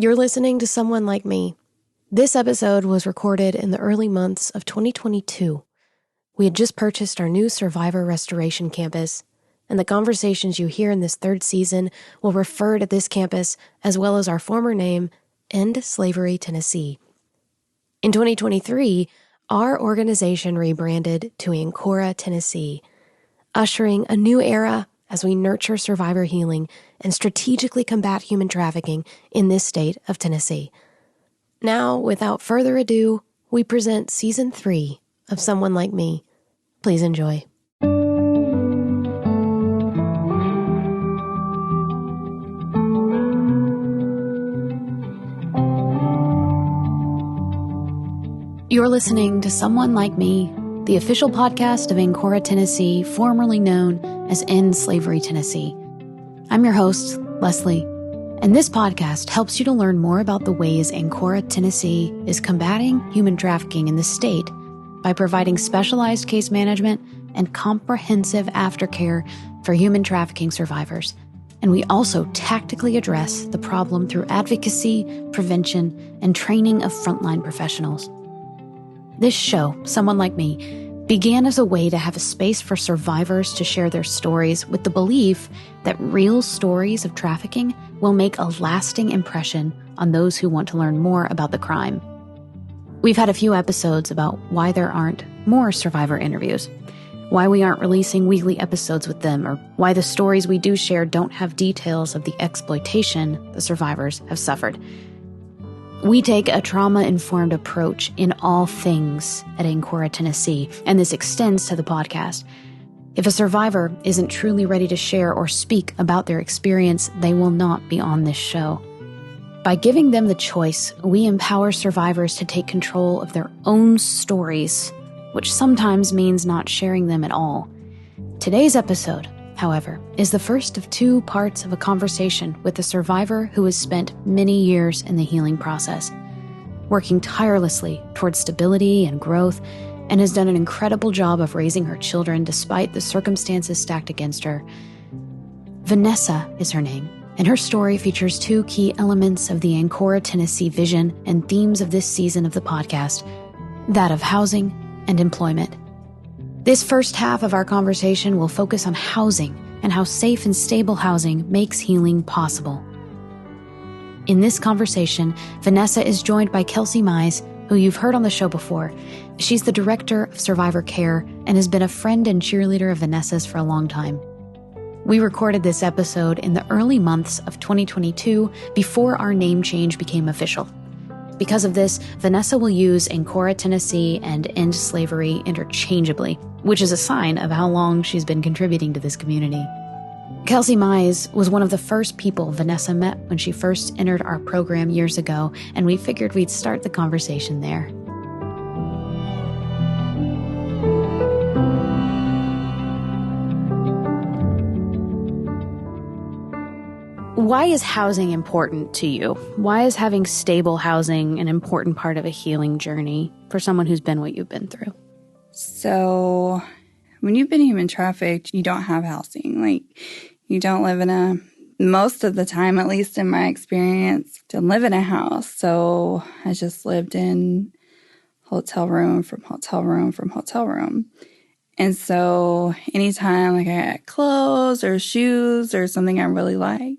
You're listening to Someone Like Me. This episode was recorded in the early months of 2022. We had just purchased our new Survivor Restoration campus, and the conversations you hear in this third season will refer to this campus as well as our former name, End Slavery Tennessee. In 2023, our organization rebranded to Ancora, Tennessee, ushering a new era as we nurture survivor healing and strategically combat human trafficking in this state of Tennessee. Now, without further ado, we present Season 3 of Someone Like Me. Please enjoy. You're listening to Someone Like Me, the official podcast of Ancora, Tennessee, formerly known as End Slavery Tennessee. I'm your host, Leslie, and this podcast helps you to learn more about the ways Ancora, Tennessee is combating human trafficking in the state by providing specialized case management and comprehensive aftercare for human trafficking survivors. And we also tactically address the problem through advocacy, prevention, and training of frontline professionals. This show, Someone Like Me, began as a way to have a space for survivors to share their stories with the belief that real stories of trafficking will make a lasting impression on those who want to learn more about the crime. We've had a few episodes about why there aren't more survivor interviews, why we aren't releasing weekly episodes with them, or why the stories we do share don't have details of the exploitation the survivors have suffered. We take a trauma-informed approach in all things at Ancora, Tennessee, and this extends to the podcast. If a survivor isn't truly ready to share or speak about their experience, they will not be on this show. By giving them the choice, we empower survivors to take control of their own stories, which sometimes means not sharing them at all. Today's episode, however, is the first of two parts of a conversation with a survivor who has spent many years in the healing process, working tirelessly towards stability and growth, and has done an incredible job of raising her children despite the circumstances stacked against her. Vanessa is her name, and her story features two key elements of the Ancora, Tennessee vision and themes of this season of the podcast, that of housing and employment. This first half of our conversation will focus on housing and how safe and stable housing makes healing possible. In this conversation, Vanessa is joined by Kelsey Mize, who you've heard on the show before. She's the director of survivor care and has been a friend and cheerleader of Vanessa's for a long time. We recorded this episode in the early months of 2022 before our name change became official. Because of this, Vanessa will use Ancora, Tennessee and End Slavery interchangeably, which is a sign of how long she's been contributing to this community. Kelsey Mize was one of the first people Vanessa met when she first entered our program years ago, and we figured we'd start the conversation there. Why is housing important to you? Why is having stable housing an important part of a healing journey for someone who's been what you've been through? So when you've been human trafficked, you don't have housing. Like, you don't live in most of the time, at least in my experience, didn't live in a house. So I just lived in hotel room from hotel room from hotel room. And so anytime like I got clothes or shoes or something I really liked,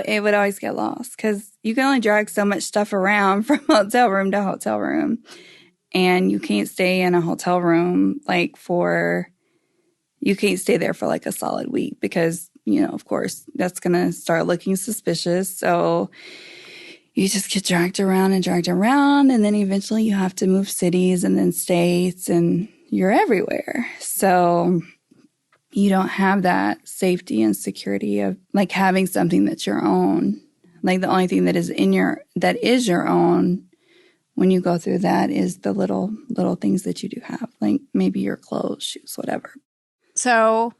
it would always get lost because you can only drag so much stuff around from hotel room to hotel room. And you can't stay in a hotel room you can't stay there for like a solid week because, of course, that's going to start looking suspicious. So you just get dragged around. And then eventually you have to move cities and then states and you're everywhere. So you don't have that safety and security of like having something that's your own. Like the only thing that is your own when you go through that is the little things that you do have, like maybe your clothes, shoes, whatever. So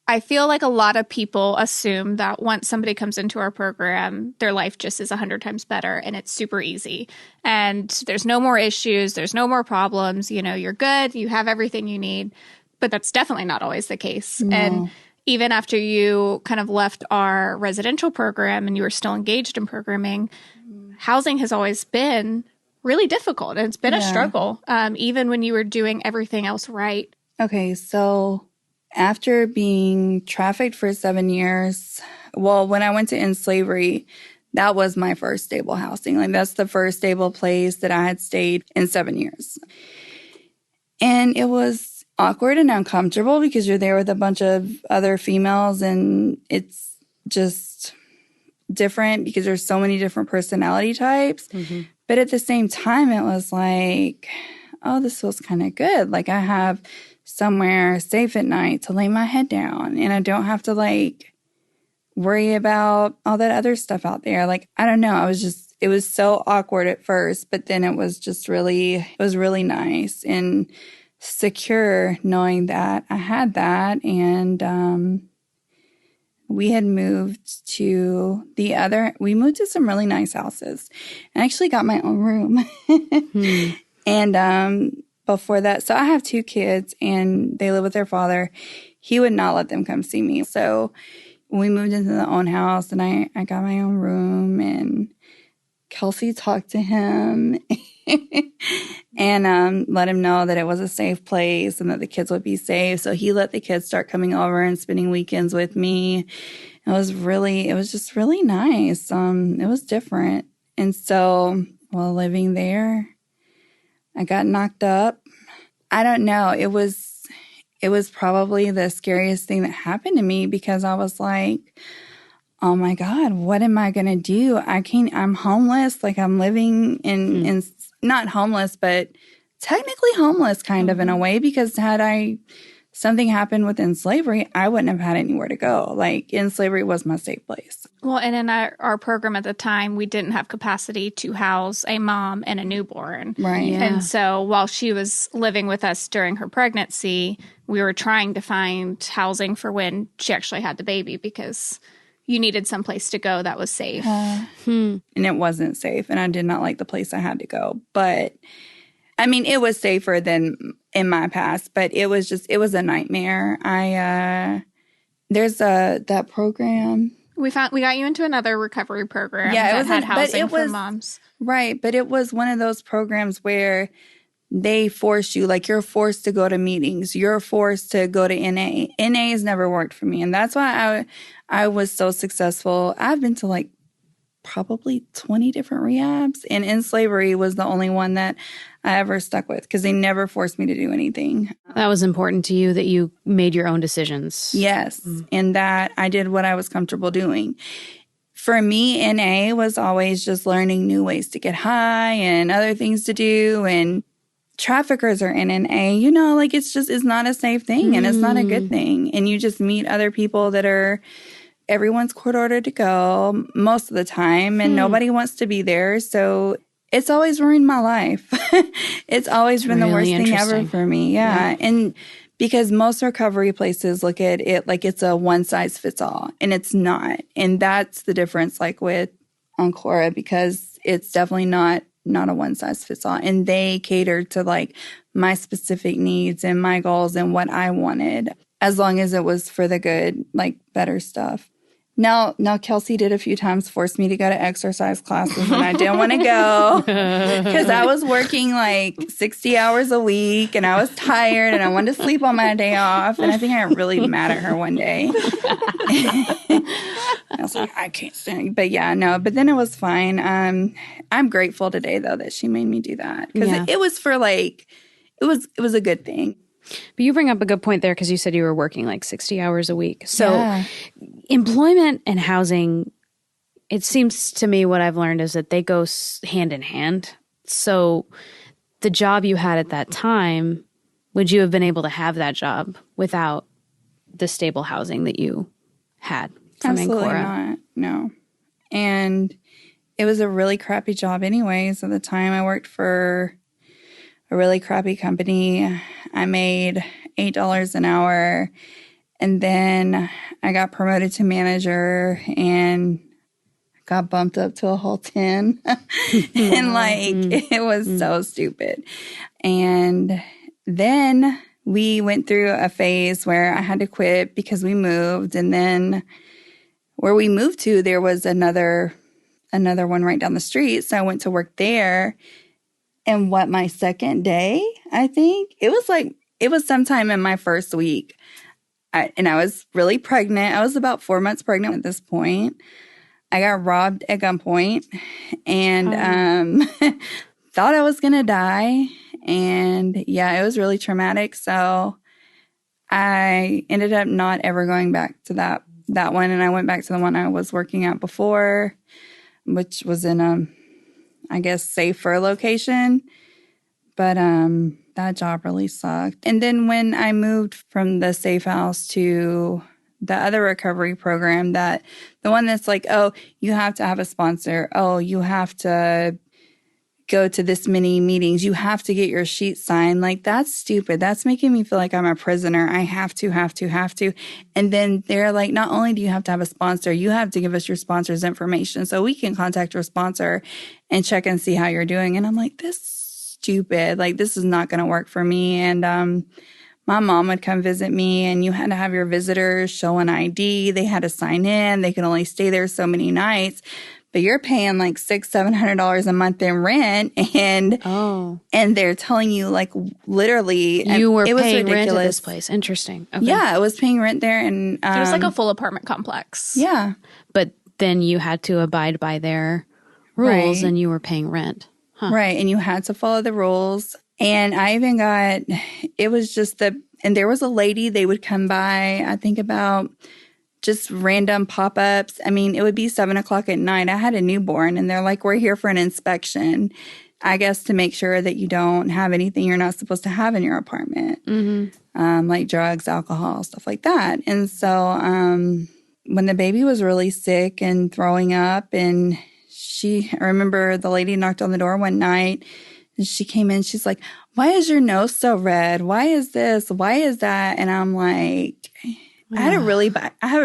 I feel like a lot of people assume that once somebody comes into our program, their life just is 100 times better and it's super easy. And there's no more issues. There's no more problems. You're good. You have everything you need. But that's definitely not always the case. No. And even after you kind of left our residential program and you were still engaged in programming, housing has always been really difficult. And it's been a struggle, even when you were doing everything else right. Okay, so after being trafficked for 7 years, well, when I went to end slavery, that was my first stable housing. Like, that's the first stable place that I had stayed in 7 years. And it was awkward and uncomfortable because you're there with a bunch of other females, and it's just different because there's so many different personality types. Mm-hmm. But at the same time, it was like, oh, this feels kind of good. Like, I have somewhere safe at night to lay my head down, and I don't have to like worry about all that other stuff out there. Like, I don't know. It was so awkward at first, but then it was really nice and secure knowing that I had that. And, we moved to some really nice houses. I actually got my own room. And before that, so I have 2 kids and they live with their father. He would not let them come see me. So we moved into the own house and I got my own room, and Kelsey talked to him and let him know that it was a safe place and that the kids would be safe. So he let the kids start coming over and spending weekends with me. It was just really nice. It was different. And so while living there, I got knocked up. I don't know. It was probably the scariest thing that happened to me because I was like, oh my God, what am I going to do? I'm homeless. Like, I'm living in not homeless, but technically homeless kind of in a way, because had something happened within slavery, I wouldn't have had anywhere to go. Like, in slavery was my safe place. Well, and in our program at the time, we didn't have capacity to house a mom and a newborn. Right. Yeah. And so while she was living with us during her pregnancy, we were trying to find housing for when she actually had the baby, because you needed some place to go that was safe. And it wasn't safe, and I did not like the place I had to go. But, I mean, it was safer than in my past, but it was a nightmare. There's that program. We got you into another recovery program that had housing for moms. Right, but it was one of those programs where they force you, like, you're forced to go to meetings. You're forced to go to NA. NA has never worked for me, and that's why I was so successful. I've been to, like, probably 20 different rehabs, and in slavery was the only one that I ever stuck with because they never forced me to do anything. That was important to you, that you made your own decisions. Yes, and that I did what I was comfortable doing. For me, NA was always just learning new ways to get high and other things to do, and traffickers are in NA, like, it's not a safe thing and it's not a good thing. And you just meet other people that are, everyone's court ordered to go most of the time, and nobody wants to be there. So it's always ruined my life. It's always been the worst thing ever for me. Yeah. And because most recovery places look at it like it's a one size fits all, and it's not. And that's the difference, like with Encore, because it's definitely not a one size fits all. And they catered to like my specific needs and my goals and what I wanted, as long as it was for the good, like better stuff. Now Kelsey did a few times force me to go to exercise classes, and I didn't want to go because I was working like 60 hours a week and I was tired and I wanted to sleep on my day off. And I think I got really mad at her one day. I was like, I can't stand it. But yeah, no, but then it was fine. I'm grateful today though that she made me do that, because it was for like, it was a good thing. But you bring up a good point there, because you said you were working like 60 hours a week. So employment and housing, it seems to me what I've learned is that they go hand in hand. So the job you had at that time, would you have been able to have that job without the stable housing that you had from Absolutely Ancora? Not. No. And it was a really crappy job anyways. At the time, I worked for a really crappy company. I made $8 an hour, and then I got promoted to manager and got bumped up to a whole 10. And like, it was so stupid. And then we went through a phase where I had to quit because we moved. And then where we moved to, there was another one right down the street. So I went to work there. And my second day, I think, it was sometime in my first week. I was really pregnant. I was about 4 months pregnant at this point. I got robbed at gunpoint and thought I was going to die. And yeah, it was really traumatic. So I ended up not ever going back to that one. And I went back to the one I was working at before, which was in a, I guess, safer location. But that job really sucked. And then when I moved from the safe house to the other recovery program, the one that's like, oh, you have to have a sponsor. Oh, you have to go to this many meetings. You have to get your sheet signed. Like, that's stupid. That's making me feel like I'm a prisoner. I have to. And then they're like, not only do you have to have a sponsor, you have to give us your sponsor's information so we can contact your sponsor and check and see how you're doing. And I'm like, this is stupid. Like, this is not going to work for me. And my mom would come visit me, and you had to have your visitors show an ID. They had to sign in. They could only stay there so many nights. But you're paying like $600-$700 a month in rent, and they're telling you, like, literally, you were it was paying ridiculous. rent at this place. Interesting. Okay. Yeah, I was paying rent there, and It was like a full apartment complex. yeah, But then you had to abide by their rules, Right. and you were paying rent. Huh. right, and you had to follow the rules. And I even got, it was just and there was a lady, they would come by, I think about just random pop-ups. I mean, it would be 7:00 at night. I had a newborn, and they're like, we're here for an inspection, I guess, to make sure that you don't have anything you're not supposed to have in your apartment, like drugs, alcohol, stuff like that. And so when the baby was really sick and throwing up, and I remember the lady knocked on the door one night, and she came in, she's like, why is your nose so red? Why is this? Why is that? And I'm like, I have a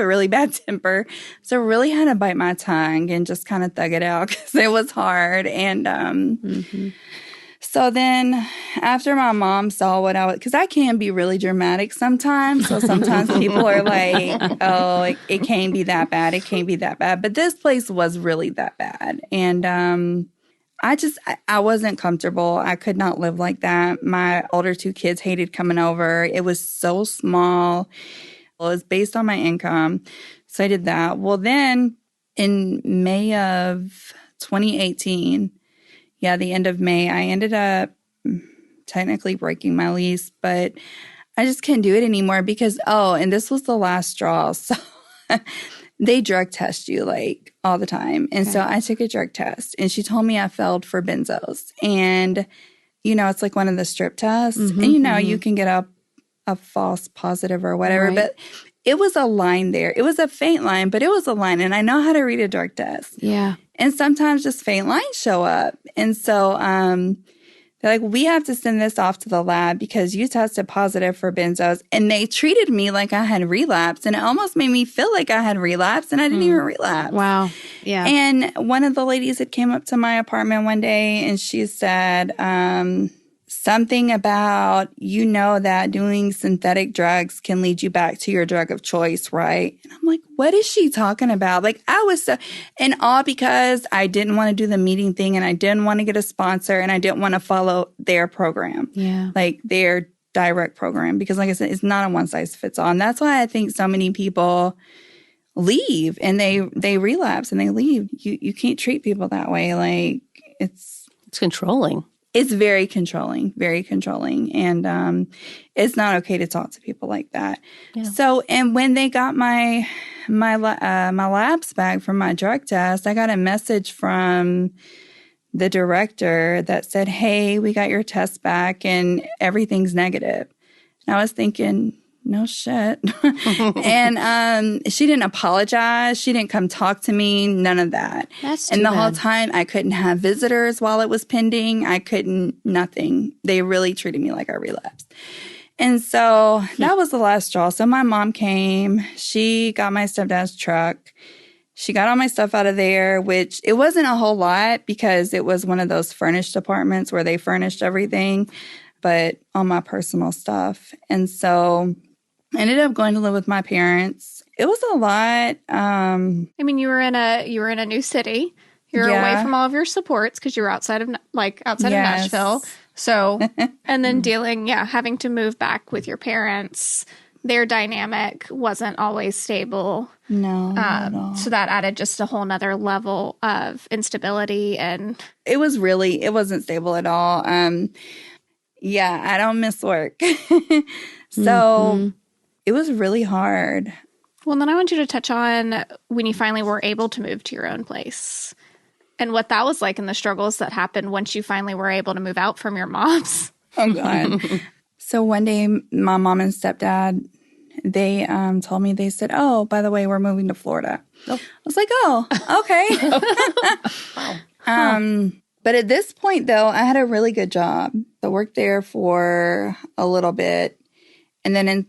really bad temper. So I really had to bite my tongue and just kind of thug it out because it was hard. And so then after my mom saw what I was, because I can be really dramatic sometimes. So sometimes people are like, oh, it can't be that bad. It can't be that bad. But this place was really that bad. And I wasn't comfortable. I could not live like that. My older two kids hated coming over. It was so small. It was based on my income. So I did that. Well, then in May of 2018, the end of May, I ended up technically breaking my lease, but I just couldn't do it anymore because, and this was the last straw. So they drug test you like all the time. And so I took a drug test, and she told me I failed for benzos. And, it's like one of the strip tests. And, you can get a false positive or whatever. Right. But it was a line there. It was a faint line, but it was a line. And I know how to read a drug test. Yeah. And sometimes just faint lines show up. And so they're like, we have to send this off to the lab because you tested positive for benzos. And they treated me like I had relapsed. And it almost made me feel like I had relapsed, and I didn't even relapse. Wow. Yeah. And one of the ladies that came up to my apartment one day, and she said, something about, that doing synthetic drugs can lead you back to your drug of choice, right? And I'm like, what is she talking about? Like, I was so in awe because I didn't want to do the meeting thing, and I didn't want to get a sponsor, and I didn't want to follow their program. Yeah. Like their direct program, because like I said, it's not a one size fits all. And that's why I think so many people leave, and they relapse and they leave. You can't treat people that way. Like it's controlling. It's very controlling, and it's not okay to talk to people like that. Yeah. So, and when they got my labs back from my drug test, I got a message from the director that said, "Hey, we got your test back, and everything's negative." And I was thinking, no shit. And she didn't apologize. She didn't come talk to me. None of that. That's too And the bad. whole time I couldn't have visitors while it was pending. I couldn't, nothing. They really treated me like I relapsed. And so that was the last straw. So my mom came. She got my stepdad's truck. She got all my stuff out of there, which it wasn't a whole lot because it was one of those furnished apartments where they furnished everything. but on my personal stuff. And so I ended up going to live with my parents. It was a lot. I mean, you were in a new city. You're away from all of your supports because you were outside of Nashville. So, and then having to move back with your parents. Their dynamic wasn't always stable. No, not at all. So that added just a whole nother level of instability. And it wasn't stable at all. I don't miss work. So it was really hard. Well, then I want you to touch on when you finally were able to move to your own place and what that was like and the struggles that happened once you finally were able to move out from your mom's. Oh, God. So one day, my mom and stepdad, they told me, they said, oh, by the way, we're moving to Florida. Oh. I was like, oh, okay. Wow. But at this point, though, I had a really good job. I worked there for a little bit. And then in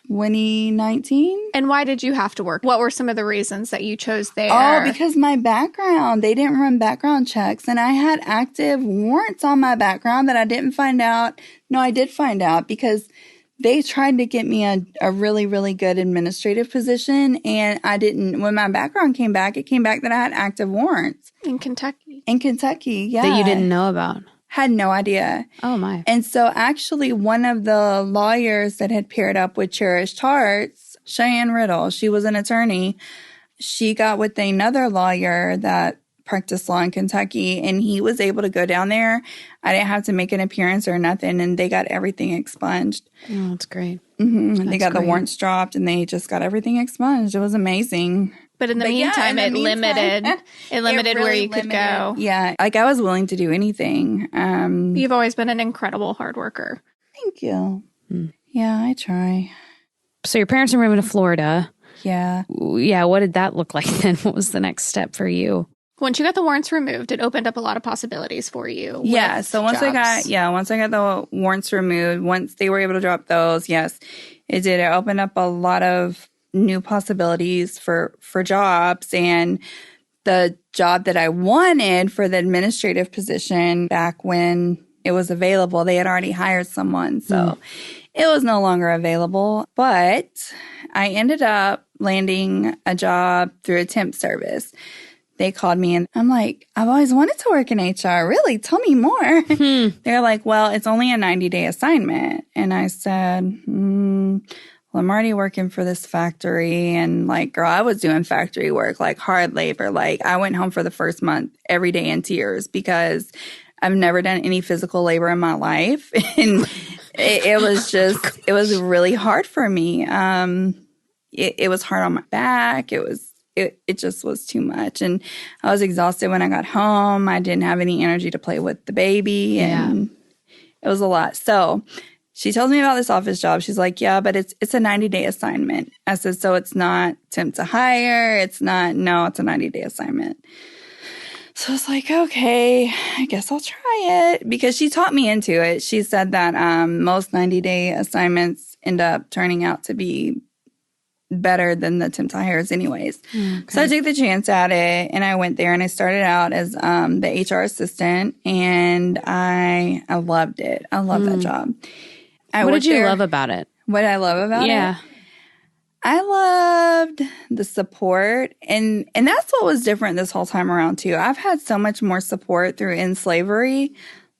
2019. And why did you have to work? What were some of the reasons that you chose there? Oh, because my background, they didn't run background checks. And I had active warrants on my background that I didn't find out. No, I did find out because they tried to get me a really, really good administrative position. And I didn't. When my background came back, it came back that I had active warrants. In Kentucky. Yeah. That you didn't know about. Had no idea. Oh, my. And so actually one of the lawyers that had paired up with Cherished Hearts, Cheyenne Riddle, she was an attorney. She got with another lawyer that practiced law in Kentucky, and he was able to go down there. I didn't have to make an appearance or nothing, and they got everything expunged. Oh, that's great. Mm-hmm. They got the warrants dropped, and they just got everything expunged. It was amazing. But in the meantime, it limited where you could go. Yeah, like I was willing to do anything. You've always been an incredible hard worker. Thank you. Yeah, I try. So your parents are moving to Florida. Yeah. Yeah, what did that look like then? What was the next step for you? Once you got the warrants removed, it opened up a lot of possibilities for you. Yeah, so once I got the warrants removed, once they were able to drop those, yes, it did. It opened up a lot of new possibilities for jobs, and the job that I wanted for the administrative position back when it was available, they had already hired someone, so it was no longer available. But I ended up landing a job through a temp service. They called me and I'm like, I've always wanted to work in HR. Really? Tell me more. They're like, well, it's only a 90-day assignment. And I said, well, I'm already working for this factory. And like, girl, I was doing factory work, like hard labor. Like I went home for the first month every day in tears because I've never done any physical labor in my life. And it was really hard for me. It was hard on my back. It just was too much. And I was exhausted when I got home. I didn't have any energy to play with the baby. And it was a lot. So she tells me about this office job. She's like, yeah, but it's a 90-day assignment. I said, so it's not temp to hire. It's a 90-day assignment. So I was like, okay, I guess I'll try it because she taught me into it. She said that most 90-day assignments end up turning out to be better than the temp to hires anyways. Okay. So I took the chance at it and I went there and I started out as the HR assistant and I loved it. I loved that job. What did you love about it? What did I love about it? Yeah. I loved the support and that's what was different this whole time around too. I've had so much more support through in slavery.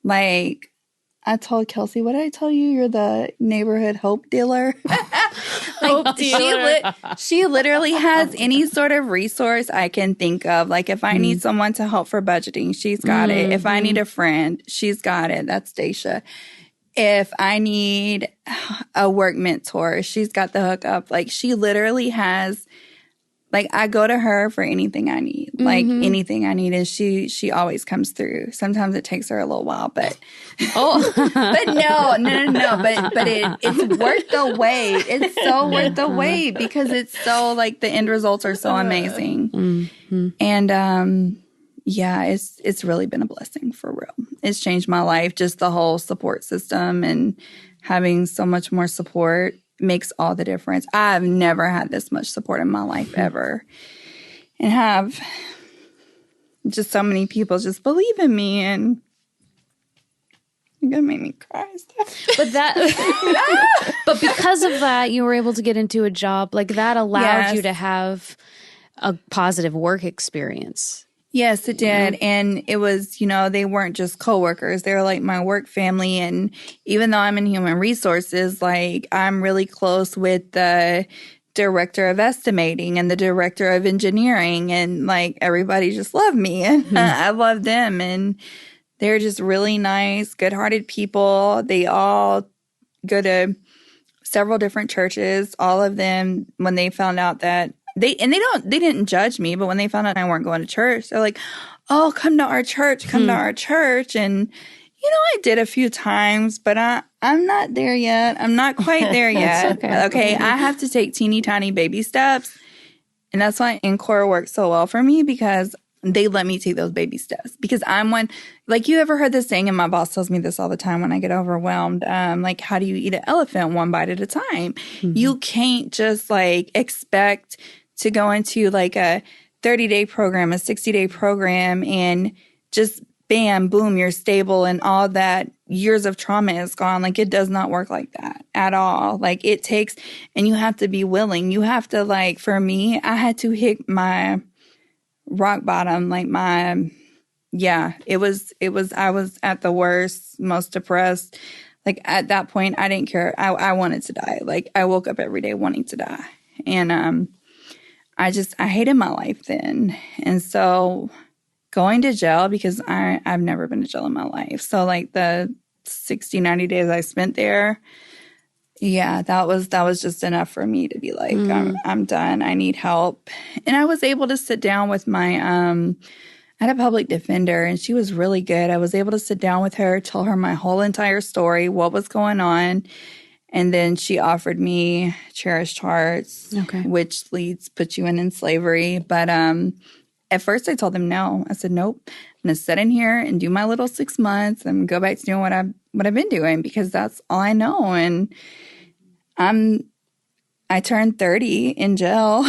Like I told Kelsey, what did I tell you? You're the neighborhood hope dealer. Hope dealer. She literally has any sort of resource I can think of. Like if I need someone to help for budgeting, she's got it. If I need a friend, she's got it. That's Dacia. If I need a work mentor, she's got the hookup. Like she literally has, like I go to her for anything I need. Like anything I need is she always comes through. Sometimes it takes her a little while, but but no. But it's worth the wait. It's so worth the wait because it's so like the end results are so amazing. And it's really been a blessing for real. It's changed my life. Just the whole support system and having so much more support makes all the difference. I've never had this much support in my life ever. And have just so many people just believe in me and You're going to make me cry. But because of that, you were able to get into a job. Like, that allowed you to have a positive work experience. Yes, it did. And it was, they weren't just coworkers. They were like my work family. And even though I'm in human resources, like, I'm really close with the director of estimating and the director of engineering. And like, everybody just loved me. And I loved them. And they're just really nice, good-hearted people. They all go to several different churches. All of them, when they found out that they didn't judge me, but when they found out I weren't going to church, they're like, "Oh, come to our church, come to our church." And I did a few times, but I'm not there yet. I'm not quite there yet. Okay, I have to take teeny tiny baby steps, and that's why Encore works so well for me, because they let me take those baby steps. Because I'm one, like, you ever heard this saying, and my boss tells me this all the time when I get overwhelmed, like, how do you eat an elephant one bite at a time? You can't just like expect to go into like a 30-day program, a 60-day program, and just bam, boom, you're stable and all that years of trauma is gone. Like, it does not work like that at all. Like, it takes, and you have to be willing. You have to, like, for me, I had to hit my rock bottom, like I was at the worst, most depressed. Like, at that point, I didn't care. I wanted to die. Like, I woke up every day wanting to die. And I hated my life then. And so going to jail, because I've never been to jail in my life. So like the 60, 90 days I spent there, that was just enough for me to be like, I'm done. I need help. And I was able to sit down with my, I had a public defender, and she was really good. I was able to sit down with her, tell her my whole entire story, what was going on. And then she offered me cherished hearts, which puts you in slavery. But at first I told them no. I said, nope, I'm going to sit in here and do my little 6 months and go back to doing what I've been doing, because that's all I know. And I turned 30 in jail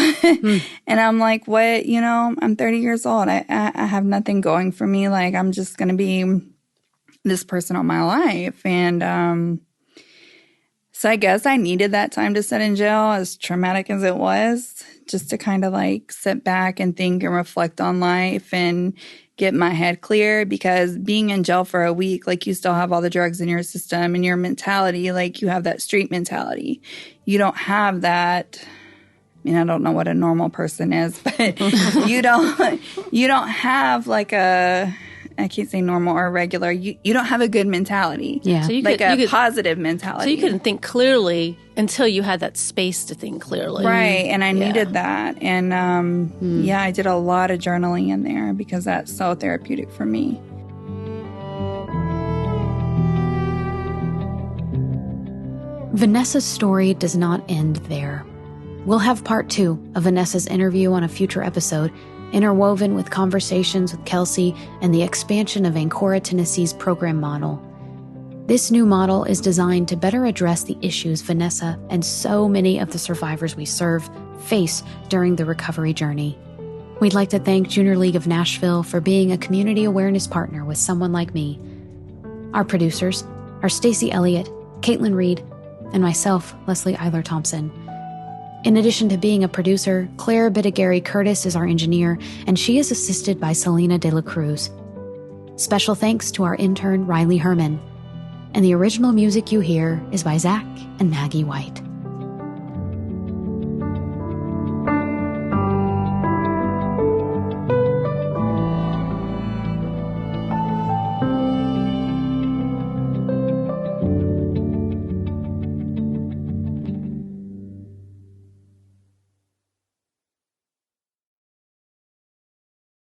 and I'm like, what, I'm 30 years old. I have nothing going for me. Like, I'm just going to be this person all my life. And, so I guess I needed that time to sit in jail, as traumatic as it was, just to kind of like sit back and think and reflect on life and get my head clear. Because being in jail for a week, like, you still have all the drugs in your system, and your mentality, like, you have that street mentality. You don't have that. I mean, I don't know what a normal person is, but you don't have like I can't say normal or regular. You don't have a good mentality. Yeah. So you could, a positive mentality. So you couldn't think clearly until you had that space to think clearly. Right. And I needed that. And I did a lot of journaling in there, because that's so therapeutic for me. Vanessa's story does not end there. We'll have part 2 of Vanessa's interview on a future episode, interwoven with conversations with Kelsey and the expansion of Ancora, Tennessee's program model. This new model is designed to better address the issues Vanessa and so many of the survivors we serve face during the recovery journey. We'd like to thank Junior League of Nashville for being a community awareness partner with Someone Like Me. Our producers are Stacey Elliott, Caitlin Reed, and myself, Leslie Eiler Thompson. In addition to being a producer, Claire Bittigary Curtis is our engineer, and she is assisted by Selena De La Cruz. Special thanks to our intern, Riley Herman. And the original music you hear is by Zach and Maggie White.